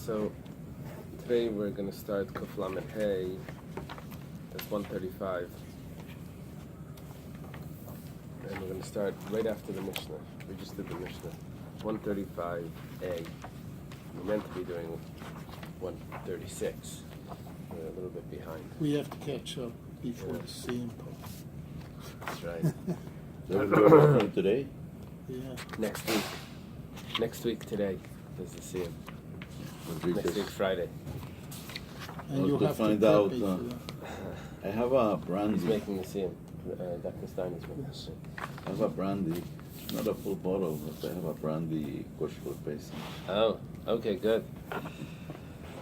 So today we're going to start Kuf Lamed Hey. That's 135. And we're going to start right after the Mishnah. We just did the Mishnah. 135A. We're meant to be doing 136. We're a little bit behind. We have to catch up before the CM part. That's right. Today? Yeah. Next week. Next week today is the CM. Next week Friday. And you'll to have find to out, prep me for that. I have a He's brandy. making the CM. Dr. Stein is making Yes. I have a brandy. Not a full bottle, but I have a brandy kosher Bais. Oh, okay, good.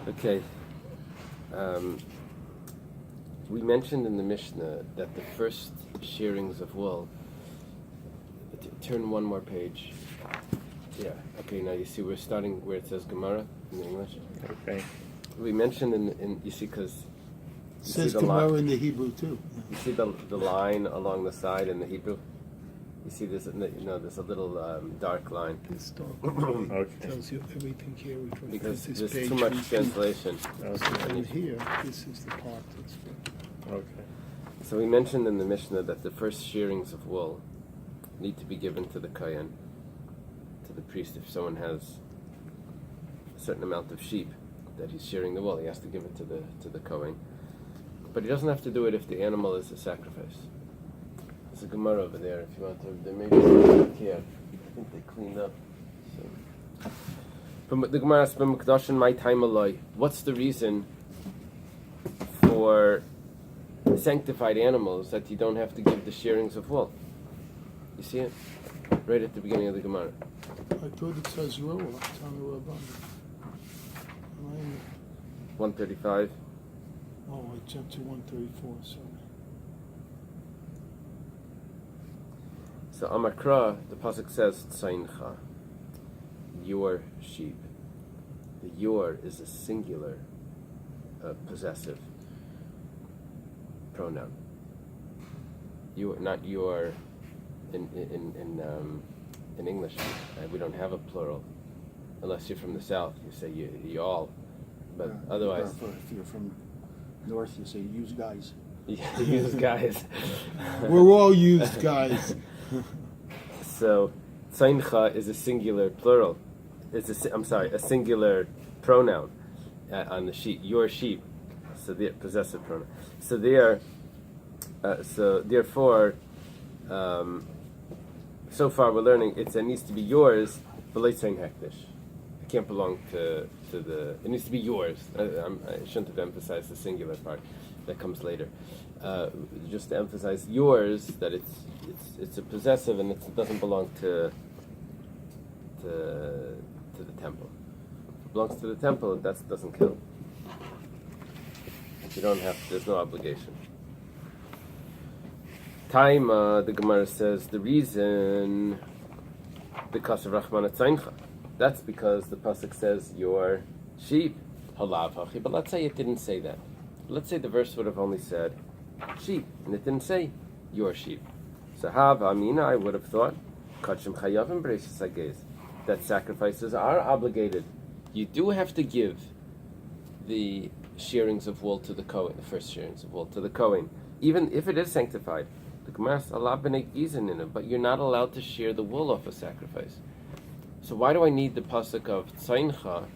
Okay. We mentioned in the Mishnah that the first shearings of wool. Turn one more page. Yeah. Okay. Now you see we're starting where it says Gemara in English. Okay. We mentioned in you see because It says Gemara in the Hebrew too. you see the line along the side in the Hebrew. You see this, there's a little dark line It's dark. Okay. Tells you everything here. because This is there's page too much 3. translation. And here, this is the part that's Okay. So we mentioned in the Mishnah that the first shearings of wool need to be given to the kohen, to the priest. If someone has a certain amount of sheep that he's shearing the wool, he has to give it to the kohen. But he doesn't have to do it if the animal is a sacrifice. There's a Gemara over there if you want to. There may be something here. I think they cleaned up. So. From the Gemara asks, "B'mekdashin my time aloi." What's the reason for sanctified animals that you don't have to give the shearings of wool? You see it? Right at the beginning of the Gemara. I thought it says Roa. Tell me about it. 135. Oh, I jumped to 134, sorry. So Amakra, the pasuk says Tzaincha, your sheep. The your is a singular possessive pronoun. You, not your. In English, we don't have a plural, unless you're from the south. You say you all, but otherwise, If you're from north, you say use guys. use guys. We're all used guys. So, Tzaincha is a singular plural. It's a singular pronoun on the sheep. Your sheep. So the possessive pronoun. So therefore, so far we're learning it needs to be yours, but let's say hektish. It can't belong to the. It needs to be yours. I shouldn't have emphasized the singular part. That comes later. Just to emphasize yours, that it's a possessive and it doesn't belong to the temple. If it belongs to the temple, that doesn't count. You don't have. There's no obligation. Time, the Gemara says the reason because of Rachman Tzaincha. That's because the pasuk says your sheep halav hachi. But let's say it didn't say that. Let's say the verse would have only said sheep, and it didn't say your sheep. So Hav Amina, I would have thought Kachim Chayavim Breishis Hagez, that sacrifices are obligated. You do have to give the shearings of wool to the Kohen, the first shearings of wool to the Kohen, even if it is sanctified. The Gemara says Allah b'nei gizin in it, but you're not allowed to shear the wool off a sacrifice. So why do I need the pasuk of Tzaincha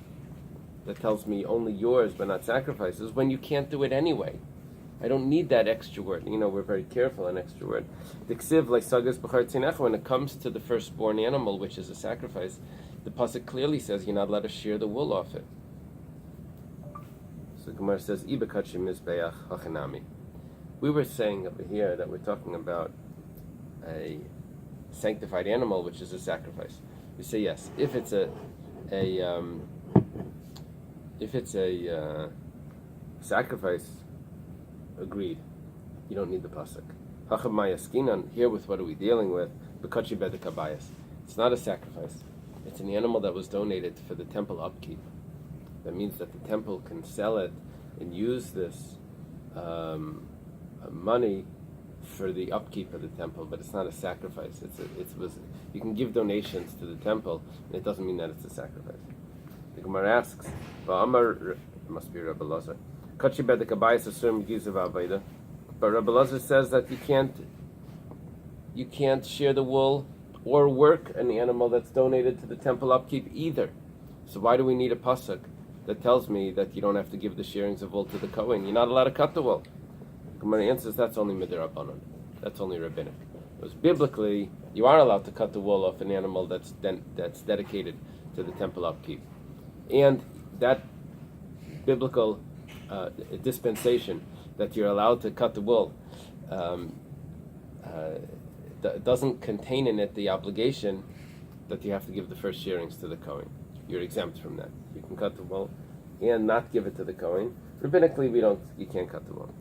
that tells me only yours but not sacrifices when you can't do it anyway? I don't need that extra word. We're very careful on extra word. When it comes to the firstborn animal, which is a sacrifice, the pasuk clearly says you're not allowed to shear the wool off it. So the Gemara says, we were saying over here that we're talking about a sanctified animal, which is a sacrifice. We say yes. If it's a sacrifice, agreed. You don't need the pasuk. Hacham mayaskinan. Here, with what are we dealing with? Bekachi bedek habayis. It's not a sacrifice. It's an animal that was donated for the temple upkeep. That means that the temple can sell it and use this money for the upkeep of the temple, but it's not a sacrifice. You can give donations to the temple, and it doesn't mean that it's a sacrifice. The Gemara asks, Well, Amar, it must be Rabbi Lazar. Kachi bedek Bais assume gizav aveda. But Rabbi Lazar says that you can't shear the wool or work an animal that's donated to the temple upkeep either. So why do we need a pasuk that tells me that you don't have to give the shearings of wool to the Kohen? You're not allowed to cut the wool. The Gemara answers that's only midrabanan. That's only rabbinic. Because biblically, you are allowed to cut the wool off an animal that's dedicated to the temple upkeep, and that biblical dispensation that you're allowed to cut the wool doesn't contain in it the obligation that you have to give the first shearings to the Kohen. You're exempt from that. You can cut the wool and not give it to the Kohen. Rabbinically, you can't cut the wool.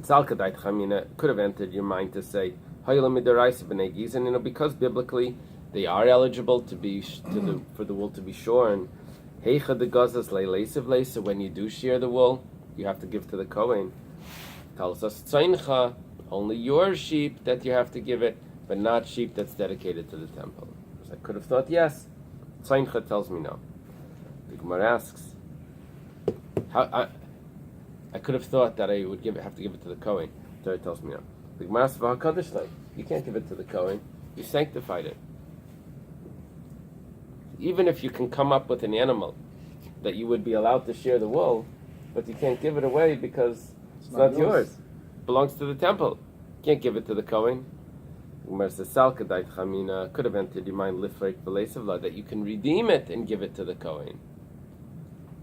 Zalkadait Chamina could have entered your mind to say, and because biblically they are eligible to be for the wool to be shorn. So when you do shear the wool, you have to give to the Kohen. Tells us tzeincha, only your sheep that you have to give it, but not sheep that's dedicated to the temple. So I could have thought yes. Tzeincha tells me no. The Gemara asks, how I could have thought that I would have to give it to the Kohen. Torah tells me no. The Gemara asks, you can't give it to the Kohen. You sanctified it. Even if you can come up with an animal that you would be allowed to shear the wool, but you can't give it away because it's not yours. It belongs to the temple. You can't give it to the Kohen. Gemara says, Salkadait Chamina could have entered your mind that you can redeem it and give it to the Kohen.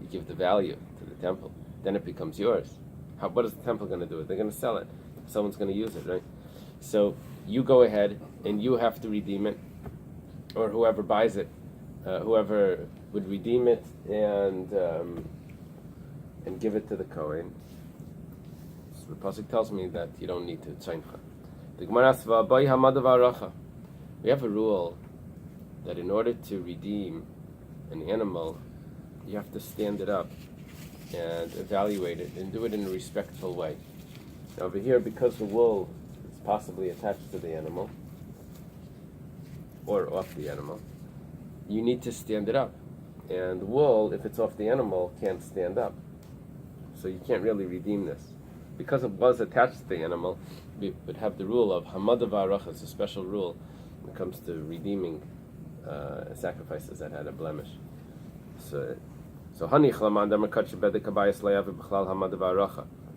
You give the value to the temple. Then it becomes yours. What is the temple going to do? They're going to sell it. Someone's going to use it, right? So you go ahead and you have to redeem it, or whoever buys it, whoever would redeem it and give it to the Kohen. So the pasuk tells me that you don't need to tzeincha. The Gemara asks, we have a rule that in order to redeem an animal, you have to stand it up and evaluate it and do it in a respectful way. Now over here, because the wool is possibly attached to the animal or off the animal, you need to stand it up. And the wool, if it's off the animal, can't stand up. So you can't really redeem this. Because it was attached to the animal, we would have the rule of Hamad V'Aracha. It's a special rule when it comes to redeeming sacrifices that had a blemish. So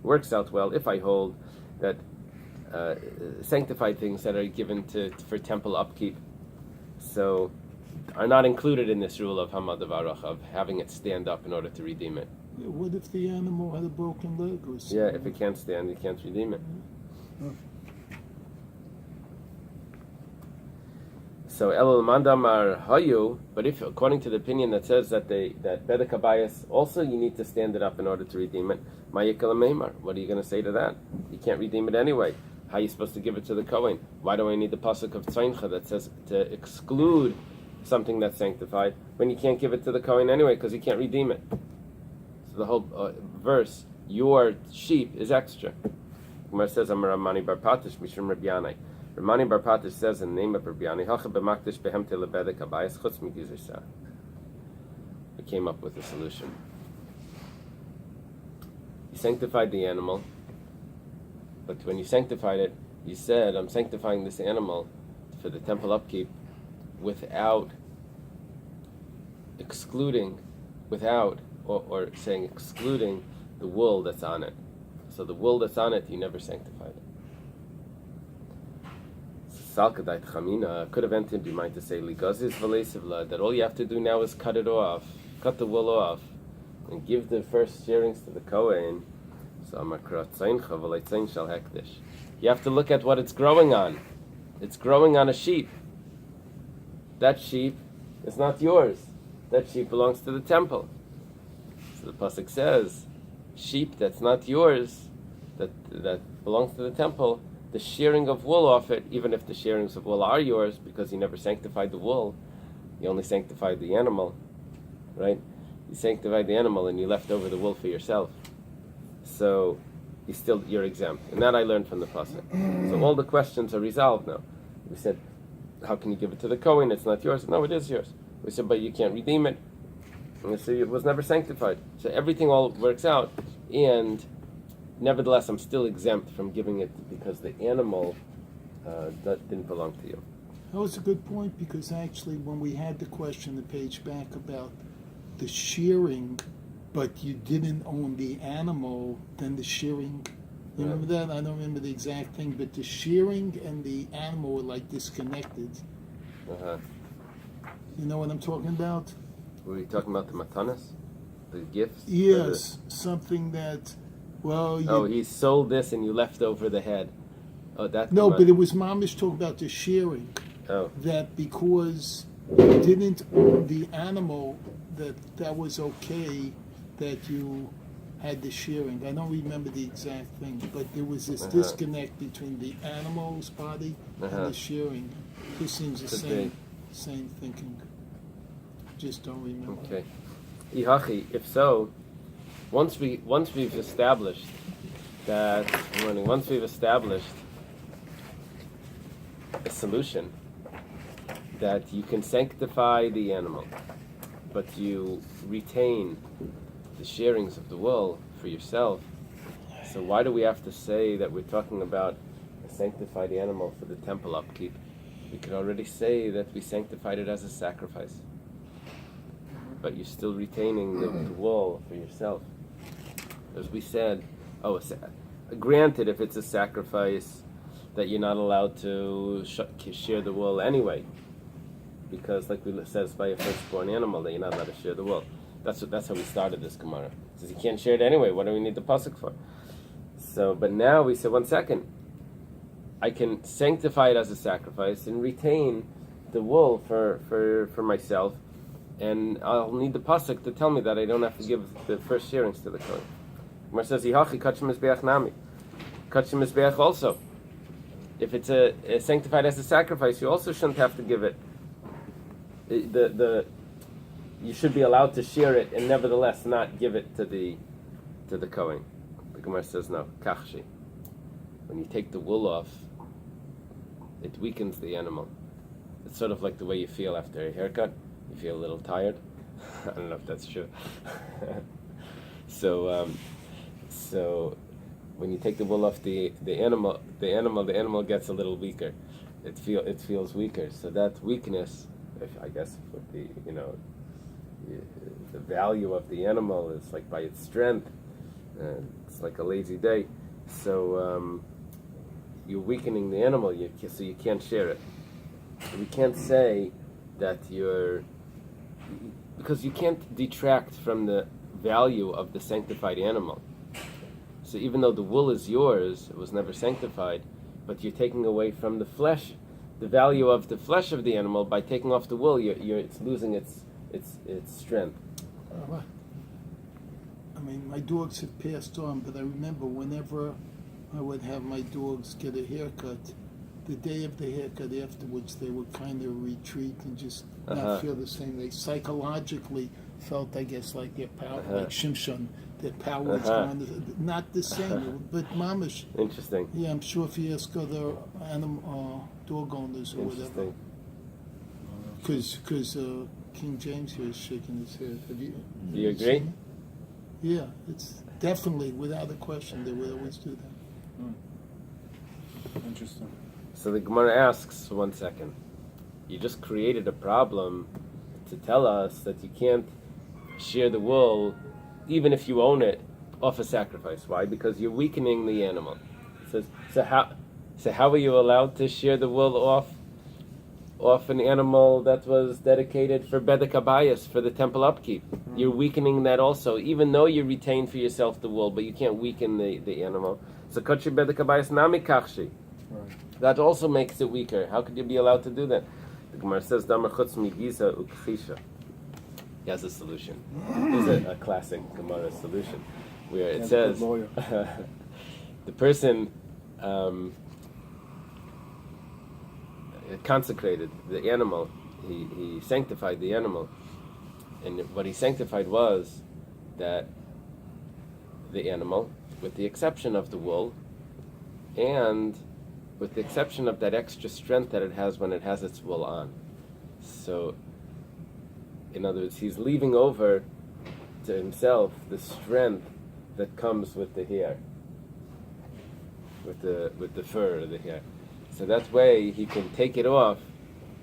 works out well if I hold that sanctified things that are given for temple upkeep, so are not included in this rule of Hamad V'Aracha, of having it stand up in order to redeem it. Yeah, what if the animal had a broken leg or something? Yeah, if it can't stand, you can't redeem it. So Elul Mandamar Hayu, but if according to the opinion that says that Bedek Habayis also you need to stand it up in order to redeem it, Ma'yikal Meimar, what are you going to say to that? You can't redeem it anyway. How are you supposed to give it to the Kohen? Why do I need the pasuk of Tzeincha that says to exclude something that's sanctified when you can't give it to the Kohen anyway because you can't redeem it? So the whole verse, your sheep, is extra. Gemara says, Amar Ramani Bar Patish Mishum Rabbi Yanai. Ramani Bar Patish says in the name of Rabbi Yanai, Hacha b'makdish behemte lebedek habayis chutz migizer sah. We came up with a solution. You sanctified the animal, but when you sanctified it, you said, I'm sanctifying this animal for the temple upkeep without excluding, or saying excluding the wool that's on it. So the wool that's on it, you never sanctified. Salkadait Chamina could have entered your mind to say Ligazis Valesivla, that all you have to do now is cut it off, cut the wool off, and give the first shearings to the Kohen. So Amakrat Tzeincha Valetzein Shal Hekdesh. You have to look at what it's growing on. It's growing on a sheep. That sheep is not yours. That sheep belongs to the temple. So the pasuk says, sheep that's not yours, that belongs to the temple, the shearing of wool off it, even if the shearings of wool are yours, because you never sanctified the wool, you only sanctified the animal, right? You sanctified the animal and you left over the wool for yourself. So you're exempt. And that I learned from the pasuk. So all the questions are resolved now. We said, how can you give it to the Kohen? It's not yours. No, it is yours. We said, but you can't redeem it. And so it was never sanctified. So everything all works out, and nevertheless, I'm still exempt from giving it because the animal that didn't belong to you. That was a good point, because actually when we had the question the page back about the shearing, but you didn't own the animal, then the shearing, you remember that? I don't remember the exact thing, but the shearing and the animal were like disconnected. Uh-huh. You know what I'm talking about? Were we talking about the matanas? The gifts? Yes, something that, well, you, He sold this and you left over the head. Oh, that. no, but it was Mamish talking about the shearing. Oh. That because you didn't own the animal, that was okay, that you had the shearing. I don't remember the exact thing, but there was this disconnect between the animal's body and the shearing. This seems the same thinking. Just don't remember. Okay. Ihachi, if so, once we've established that once we've established a solution that you can sanctify the animal, but you retain the shearings of the wool for yourself. So why do we have to say that we're talking about a sanctified animal for the temple upkeep? We could already say that we sanctified it as a sacrifice, but you're still retaining the wool for yourself. As we said, granted, if it's a sacrifice, that you're not allowed to shear the wool anyway, because like we says by a firstborn animal that you're not allowed to shear the wool. That's how we started this Gemara. It says you can't share it anyway. What do we need the pasuk for? So, but now we say 1 second. I can sanctify it as a sacrifice and retain the wool for myself, and I'll need the pasuk to tell me that I don't have to give the first shearings to the kohen. Gemara says Yihachi kachim mizbeach nami, kachim mizbeach also. If it's a sanctified as a sacrifice, you also shouldn't have to give it. You should be allowed to shear it and nevertheless not give it to the kohen. The Gemara says no, kachshi. When you take the wool off, it weakens the animal. It's sort of like the way you feel after a haircut. You feel a little tired. I don't know if that's true. So when you take the wool off the animal gets a little weaker. It feels weaker. So that weakness, I guess, with the value of the animal is like by its strength. It's like a lazy day. So you're weakening the animal, so you can't share it. We can't say that because you can't detract from the value of the sanctified animal. So even though the wool is yours, it was never sanctified, but you're taking away from the flesh, the value of the flesh of the animal by taking off the wool. It's losing its strength. I mean, my dogs have passed on, but I remember whenever I would have my dogs get a haircut, the day of the haircut afterwards, they would kind of retreat and just not feel the same. They psychologically felt, I guess, like their power, like Shimshon, their power is gone. Not the same, but mamish. Interesting. Yeah, I'm sure if you ask other dog owners or whatever. Because King James here is shaking his head. Do you agree? Yeah, it's definitely, without a question, they would always do that. Interesting. So the Gemara asks, 1 second, you just created a problem to tell us that you can't shear the wool, even if you own it, off a sacrifice. Why? Because you're weakening the animal. It says, so how are you allowed to shear the wool off an animal that was dedicated for Bedek Abayas, for the temple upkeep? You're weakening that also, even though you retain for yourself the wool, but you can't weaken the animal. So Kotchi Bedek Abayas Nami Kachshi. That also makes it weaker. How could you be allowed to do that? The Gemara says, Damar Chutz Migiza Ukchisha. He has a solution. It's a classic Gemara solution, where it says, the person consecrated the animal, he sanctified the animal, and what he sanctified was that the animal, with the exception of the wool, and with the exception of that extra strength that it has when it has its wool on. So, in other words, he's leaving over to himself the strength that comes with the hair, with the fur of the hair. So that way he can take it off.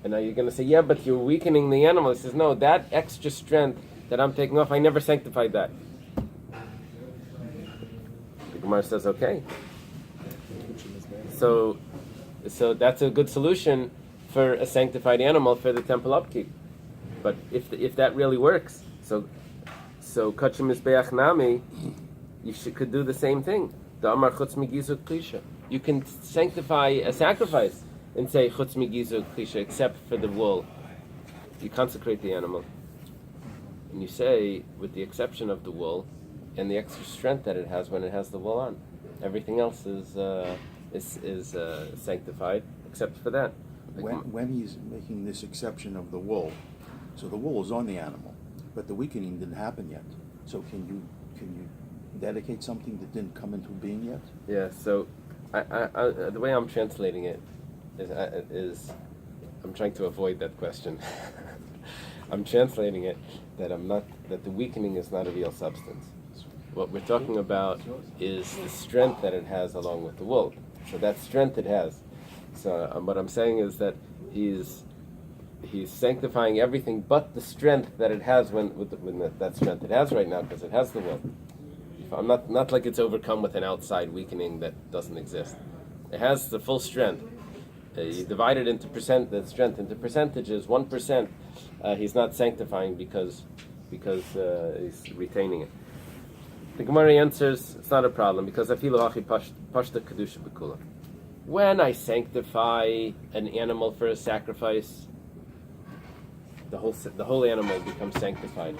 And now you're going to say, yeah, but you're weakening the animal. He says, no, that extra strength that I'm taking off, I never sanctified that. The Gemara says, okay. So that's a good solution for a sanctified animal for the temple upkeep. But if that really works, so kachim mizbeach nami, you could do the same thing. The amar chutz migizuk klisha. You can sanctify a sacrifice and say chutz migizuk klisha, except for the wool. You consecrate the animal, and you say, with the exception of the wool and the extra strength that it has when it has the wool on, everything else is sanctified except for that. When he's making this exception of the wool, so the wool is on the animal, but the weakening didn't happen yet. So can you dedicate something that didn't come into being yet? Yeah. So I the way I'm translating it is I'm trying to avoid that question. I'm translating it that the weakening is not a real substance. What we're talking about is the strength that it has along with the wool. So that strength it has. So what I'm saying is that he's sanctifying everything but the strength that it has when that strength it has right now, because it has the wool. I'm not like it's overcome with an outside weakening that doesn't exist. It has the full strength. You divide it into the strength into percentages. 1%, he's not sanctifying because he's retaining it. The Gemara answers it's not a problem because afilu hachi pashta kedusha b'kula. When I sanctify an animal for a sacrifice, the whole animal becomes sanctified.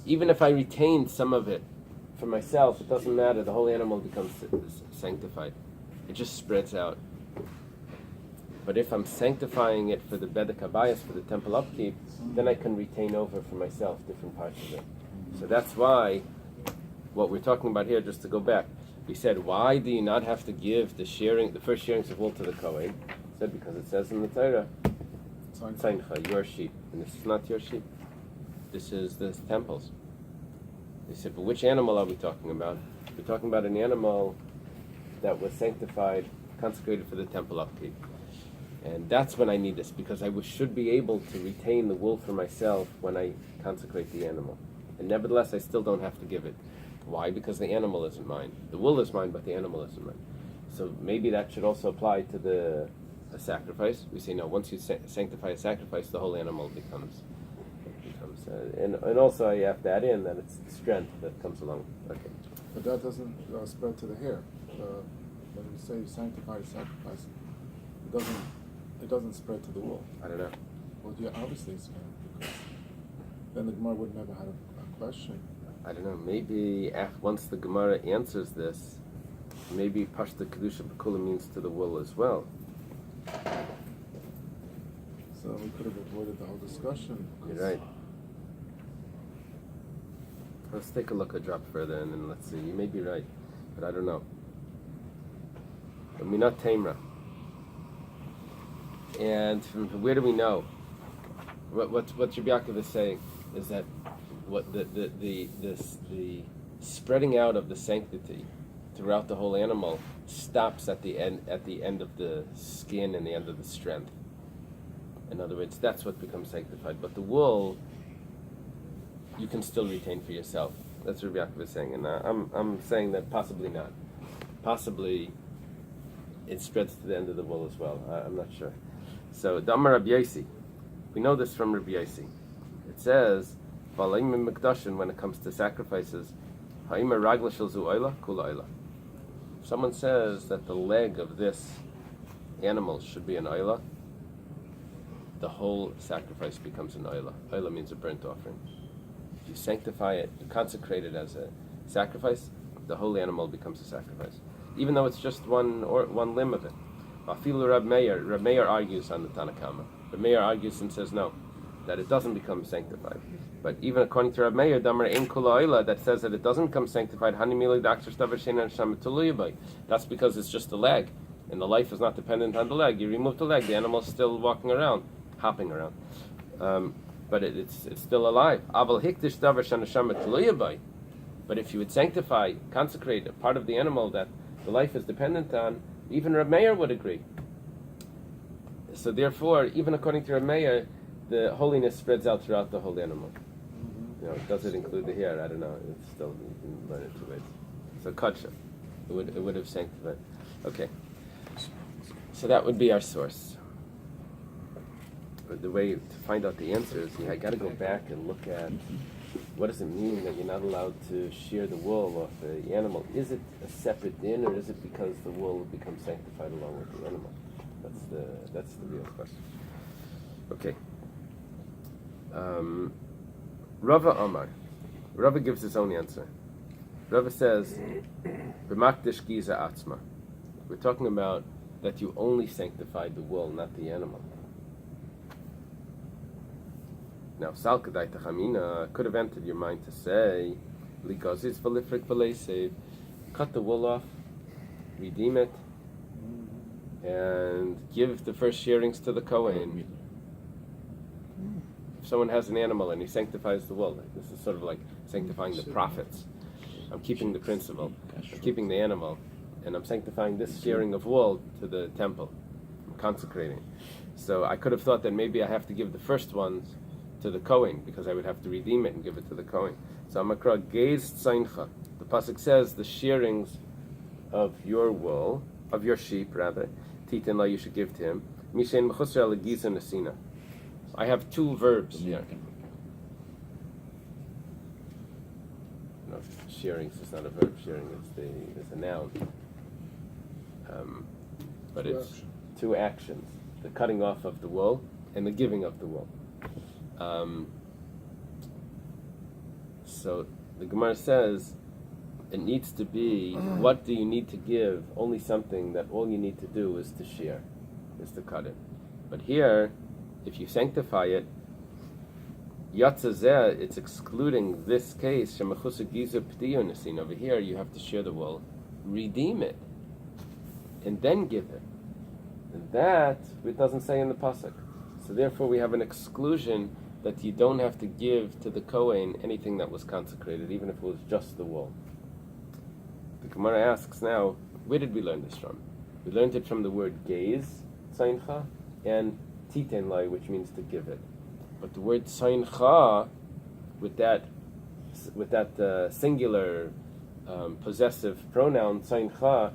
Even if I retain some of it for myself, it doesn't matter. The whole animal becomes sanctified. It just spreads out. But if I'm sanctifying it for the bedek Bais, for the temple upkeep, then I can retain over for myself different parts of it. So that's why what we're talking about here, just to go back, we said, why do you not have to give the first sharings of wool to the Kohen? We said because it says in the Torah, Tzeincha, your sheep. And this is not your sheep. This is the temple's. They said, but which animal are we talking about? We're talking about an animal that was sanctified, consecrated for the temple upkeep. And that's when I need this, because I should be able to retain the wool for myself when I consecrate the animal. And nevertheless, I still don't have to give it. Why? Because the animal isn't mine. The wool is mine, but the animal isn't mine. So maybe that should also apply to a sacrifice. We say, no, once you sanctify a sacrifice, the whole animal becomes and also I have to add in that it's the strength that comes along. Okay. But that doesn't spread to the hair. When you say sanctify sacrifice, it doesn't spread to the wool. I don't know. Well, yeah, obviously it's going to, because then the Gemara would never have a question. I don't know. Maybe once the Gemara answers this, maybe Pashta Kedusha B'Kula means to the wool as well. So we could have avoided the whole discussion. You're right. Let's take a look a drop further and then let's see. You may be right, but I don't know. Minat Tamra. And from where do we know? What Rabbi Yaakov is saying is that what the spreading out of the sanctity throughout the whole animal stops at the end of the skin and the end of the strength. In other words, that's what becomes sanctified. But the wool, you can still retain for yourself. That's what Rabbi Yaakov is saying, and I'm saying that possibly not. Possibly, it spreads to the end of the wool as well. I'm not sure. So, Damar Rabbi Yosi, we know this from Rabbi Yosi. It says, when it comes to sacrifices, if someone says that the leg of this animal should be an Eily, the whole sacrifice becomes an Eily. Eily means a burnt offering. If you sanctify it, you consecrate it as a sacrifice, the whole animal becomes a sacrifice, even though it's just one limb of it. Rab Meir argues on the Tanakama. Rab Meir argues and says no, that it doesn't become sanctified. But even according to Rab Meir, Damar Ein Kula Eila, that says that it doesn't become sanctified. That's because it's just a leg, and the life is not dependent on the leg. You remove the leg, the animal's still walking around, hopping around. but it's still alive. Aval hikdish davar shanashama tluya by. But if you would sanctify, consecrate a part of the animal that the life is dependent on, even Reb Meir would agree. So therefore, even according to Reb Meir, the holiness spreads out throughout the whole animal. Does it include the hair? I don't know. It's still, you can learn it two ways. So kadsha, it would have sanctified. Okay. So that would be our source. But the way to find out the answer is I got to go back and look at what does it mean that you're not allowed to shear the wool off the animal. Is it a separate din, or is it because the wool becomes sanctified along with the animal? That's the real question. Okay. Rava Amar. Rava gives his own answer. Rava says, "B'makdish giza atzma." We're talking about that you only sanctified the wool, not the animal. Now, Sal Kedai Tachamina could have entered your mind to say, "Ligazis v'lifrik v'leisev," cut the wool off, redeem it, and give the first shearings to the Kohen. If someone has an animal and he sanctifies the wool, this is sort of like sanctifying the prophets. I'm keeping the principle, I'm keeping the animal, and I'm sanctifying this shearing of wool to the temple. I'm consecrating. So I could have thought that maybe I have to give the first ones to the Kohen, because I would have to redeem it and give it to the Kohen. So Amakra gaze tzeincha. The pasuk says the shearings of your wool, of your sheep rather, titin la, you should give to him. Mishen mechusra legiza nesina. I have two verbs here. No, shearings is not a verb. Shearing is a noun. But it's two actions: the cutting off of the wool and the giving of the wool. So the Gemara says it needs to be, what do you need to give? Only something that all you need to do is to shear, is to cut it. But here, if you sanctify it, yatzazeh, it's excluding this case. Shemachusa gizu p'tiyu nesin. Over here, you have to shear the wool, redeem it, and then give it. And that it doesn't say in the pasuk. So therefore, we have an exclusion that you don't have to give to the Kohen anything that was consecrated, even if it was just the wool. The Gemara asks now, where did we learn this from? We learned it from the word gaze, tzeincha, and titen lai, which means to give it. But the word tzeincha, with that singular possessive pronoun tzeincha,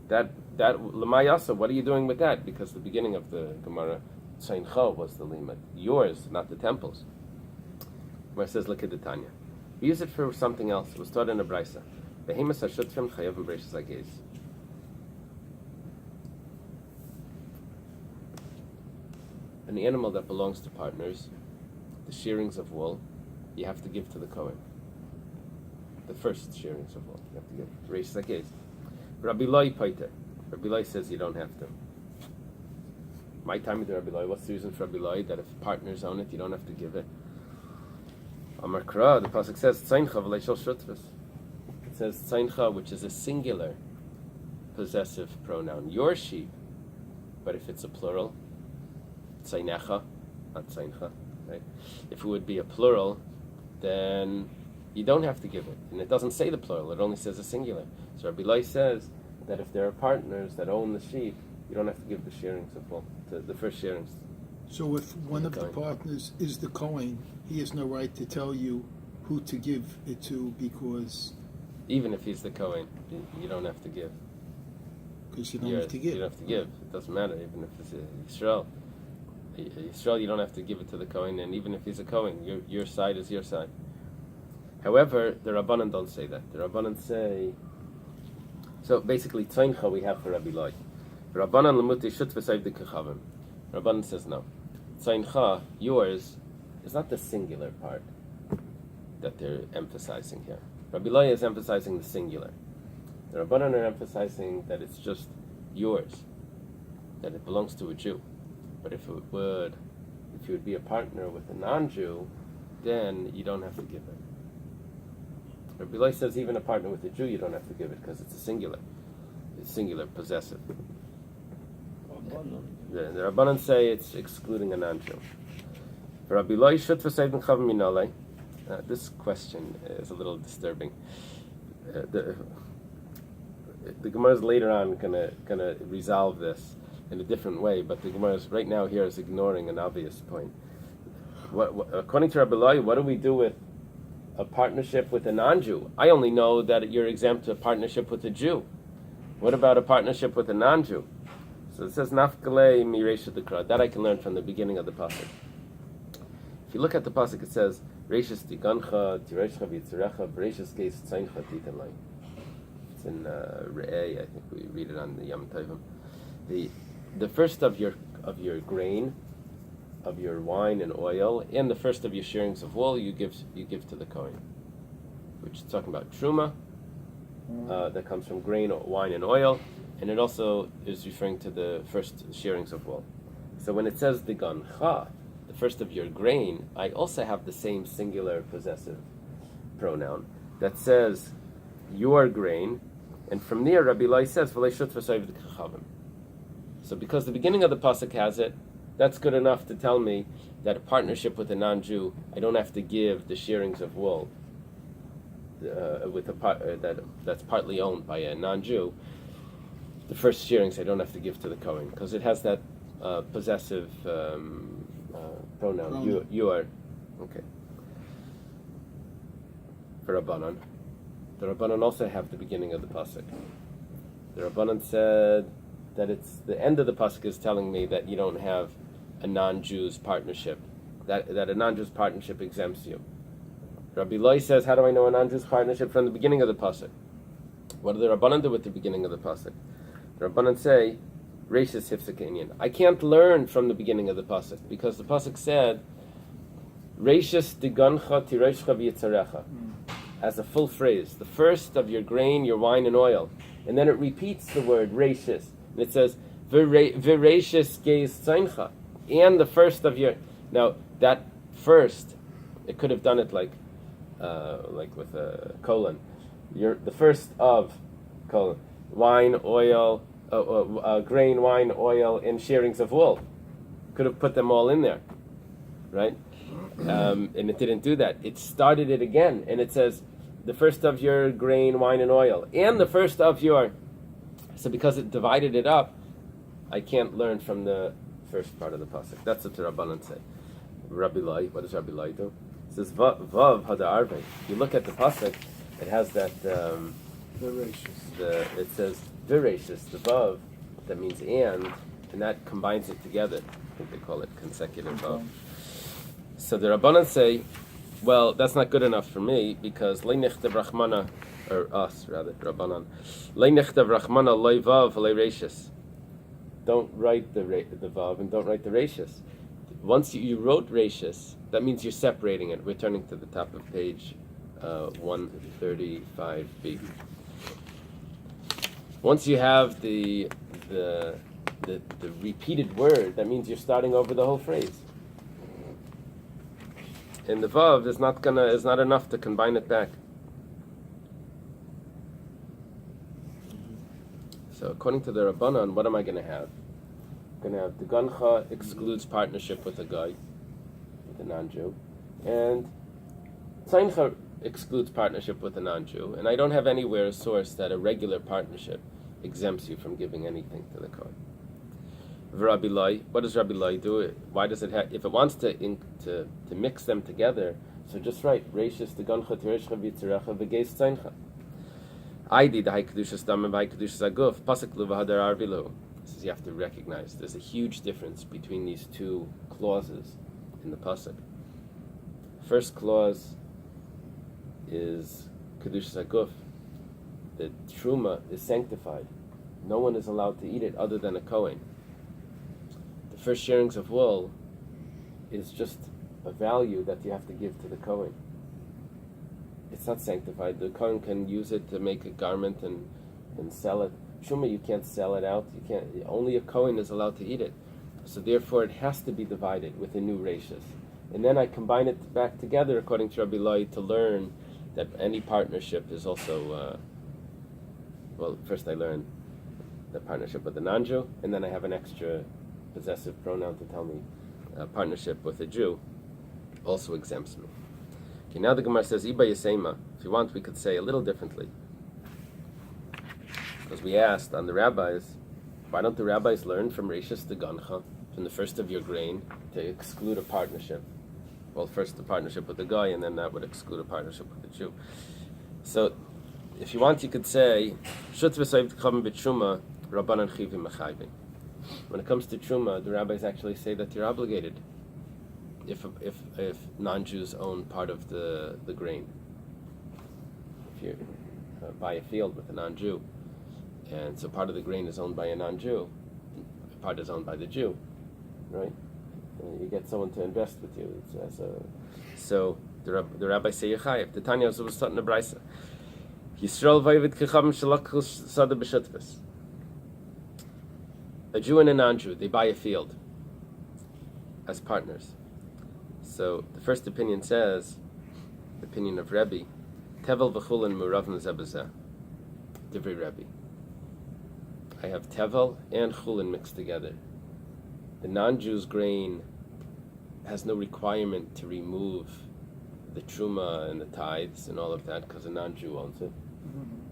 that l'mayasa, what are you doing with that? Because the beginning of the Gemara, tzeincha was the limit, yours, not the temple's. Where it says, look at the Tanya. We use it for something else. It was taught in a brisa. Behemoth hashutfim chayav b'reishis hagez. An animal that belongs to partners, the shearings of wool, you have to give to the Kohen. The first shearings of wool, you have to give. B'reishis hagez. Rabbi Eily paiter. Rabbi Eily says you don't have to. My time with Rabbi Eily, what's the reason for Rabbi Eily that if partners own it, you don't have to give it? Amar Kra, the pasuk says tzeincha v'lei shel shutvus. It says tzeincha, which is a singular possessive pronoun, your sheep. But if it's a plural, tzeinecha, not tzeincha, right? If it would be a plural, then you don't have to give it. And it doesn't say the plural, it only says a singular. So Rabbi Eily says that if there are partners that own the sheep, you don't have to give the shearings of wool, the first shearings. So if one of the partners is the Kohen, he has no right to tell you who to give it to, because... Even if he's the Kohen, you don't have to give. Because you don't have to give. You don't have to give. It doesn't matter, even if it's Yisrael. Yisrael, you don't have to give it to the Kohen, and even if he's a Kohen, your side is your side. However, the Rabbanan don't say that. The Rabbanan say... So basically, tzeincha we have for Rabbi Eily. Rabbanan lemuti shut v'sayv dekachavim. Rabbanan says no. Tzeincha, yours, is not the singular part that they're emphasizing here. Rabbi Eily is emphasizing the singular. The Rabbanan are emphasizing that it's just yours, that it belongs to a Jew. But if you would be a partner with a non-Jew, then you don't have to give it. Rabbi Eily says even a partner with a Jew, you don't have to give it because it's a singular. It's singular, possessive. The Rabbanan say it's excluding a non-Jew. Rabbi Eily should v'sayv Menachem minalei. This question is a little disturbing. The Gemara is later on gonna resolve this in a different way, but the Gemara is right now here is ignoring an obvious point. According to Rabbi Eily, what do we do with a partnership with a non-Jew? I only know that you're exempt to a partnership with a Jew. What about a partnership with a non-Jew? So it says nafkalei mireisha dekra. That I can learn from the beginning of the pasuk. If you look at the pasuk, it says reishis tigancha tireishcha v'yitzerecha v'reishis geis tzeincha titanlai. It's in Re'eh. I think we read it on the Yom Tovim. The first of your grain, of your wine and oil, and the first of your shearings of wool, you give to the Kohen, which is talking about truma. That comes from grain, wine, and oil, and it also is referring to the first shearings of wool. So when it says the gancha, the first of your grain, I also have the same singular possessive pronoun that says your grain, and from there Rabbi Eily says v'lei shut v'sayv d'kachavim. So because the beginning of the pasuk has it, that's good enough to tell me that a partnership with a non-Jew, I don't have to give the shearings of wool with that's partly owned by a non-Jew. The first shearings I don't have to give to the Kohen because it has that possessive pronoun. You are okay. For Rabbanan, the Rabbanan also have the beginning of the pasuk. The Rabbanan said that it's the end of the pasuk is telling me that you don't have a non-Jew's partnership, that a non-Jew's partnership exempts you. Rabbi Eily says, how do I know a non-Jew's partnership from the beginning of the pasuk? What do the Rabbanan do with the beginning of the pasuk? The Rabbanan say, Reishis hifsek inyan. I can't learn from the beginning of the pasuk because the pasuk said, Reishis digancha tireishcha v'yitzarecha, as a full phrase, the first of your grain, your wine, and oil, and then it repeats the word Reishis. And it says, V'reishis geis tzeincha, and the first of your... Now, that first, it could have done it like with a colon. The first of colon. Wine, oil, grain, wine, oil, and shearings of wool. Could have put them all in there, right? And it didn't do that. It started it again, and it says, the first of your grain, wine, and oil, and the first of your... So because it divided it up, I can't learn from the first part of the pasuk. That's what the Rabbanan say. Rabbi Eily, what does Rabbi Eily do? It says vav hada arvei. If you look at the pasuk, it has that it says v'reishis, the vav that means and that combines it together. I think they call it consecutive vav. So the Rabbanan say, well, that's not good enough for me because leinichtav rachmana, or us rather, Rabbanan, leinichtav rachmana loy vav loy reishis. Don't write the vav and don't write the reishis. Once you wrote reishis, that means you're separating it. We're turning to the top of page 135b. Once you have the repeated word, that means you're starting over the whole phrase. And the vav is not enough to combine it back. So according to the Rabbanan, what am I going to have? I'm going to have the gancha excludes partnership with a guy, with a non-Jew, and tzeincha excludes partnership with a non-Jew, and I don't have anywhere a source that a regular partnership exempts you from giving anything to the Kohen. Rabbi Eily, what does Rabbi Eily do? Why does it have? If it wants to mix them together, so just write reishis the gancha tireishcha v'yitzerecha v'geis tzeincha. Aidi the high kedushas dam and high kedushas aguf pasuk lu v'hadar arvilu. This is, you have to recognize there's a huge difference between these two clauses in the pasuk. First clause is kedushas aguf. The truma is sanctified. No one is allowed to eat it other than a kohen. The first shearings of wool is just a value that you have to give to the kohen. It's not sanctified. The kohen can use it to make a garment and sell it. Truma, you can't sell it out. You can't. Only a kohen is allowed to eat it. So therefore, it has to be divided with a new reishis. And then I combine it back together according to Rabbi Eily to learn that any partnership is also. Well, first I learn the partnership with a non-Jew, and then I have an extra possessive pronoun to tell me partnership with a Jew. also exempts me. Okay, now the Gemara says, Iba Yesema. If you want, we could say a little differently. Because we asked on the rabbis, why don't the rabbis learn from Reishis the Gancha, from the first of your grain, to exclude a partnership? Well, first the partnership with the guy, and then that would exclude a partnership with the Jew. So, if you want, you could say, Shutz v'sayv t'chavim b'tshuma, Rabbanan chivim mechayvim. When it comes to Truma, the rabbis actually say that you're obligated if non-Jews own part of the grain. If you buy a field with a non-Jew, and so part of the grain is owned by a non-Jew, part is owned by the Jew, right? You get someone to invest with you. So the rabbis say Yechayev. The Tanya was taught in the Bais. Yisrael vayvid kechavim shalakhu sada b'shutvus. A Jew and a non-Jew, they buy a field as partners. So the first opinion says, the opinion of Rabbi, Tevel v'chulin muravn zebazeh. Divrei Rabbi. I have Tevel and Chulin mixed together. The non-Jew's grain has no requirement to remove the Truma and the tithes and all of that because a non-Jew owns it.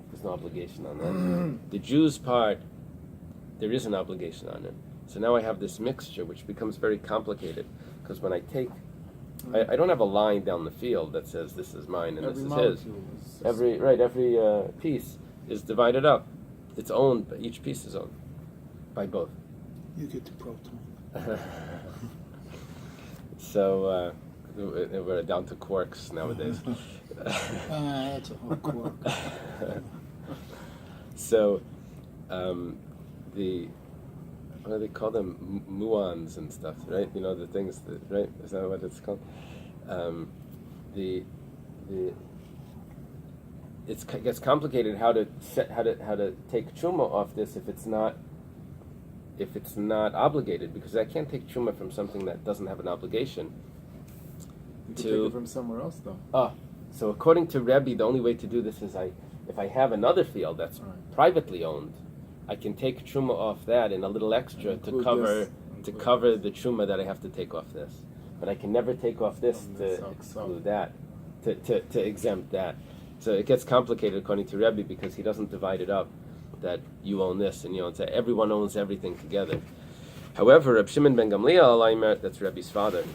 There's no obligation on that. The Jew's part, there is an obligation on it. So now I have this mixture which becomes very complicated because when I take, I don't have a line down the field that says this is mine and Every this is his. molecule is Every piece is divided up. It's owned, but each piece is owned by both. You get the proton. So we're down to quarks nowadays. That's a whole quark. So the what do they call them? Muons and stuff, right? You know the things that, right? Is that what it's called? It gets complicated how to take truma off this if it's not obligated, because I can't take truma from something that doesn't have an obligation. You can take it from somewhere else, though. So according to Rabbi, the only way to do this is if I have another field that's privately owned, I can take truma off that and a little extra to cover the truma that I have to take off this. But I can never take off this to exclude that, to exempt that. So it gets complicated according to Rabbi because he doesn't divide it up, that you own this and you own that. Everyone owns everything together. However, Reb Shimon ben Gamliel, that's Rabbi's father.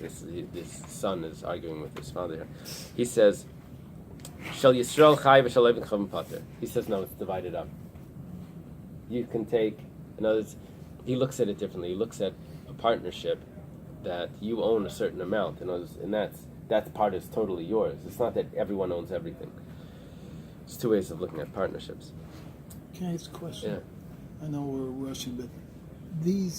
This son is arguing with his father here. He says, Shall Yisrael chai v'shal levin chavim pater. He says, no, it's divided up. You can take, in other words, he looks at it differently. He looks at a partnership that you own a certain amount, and that part is totally yours. It's not that everyone owns everything. There's two ways of looking at partnerships. Can I ask a question? Yeah. I know we're rushing, but these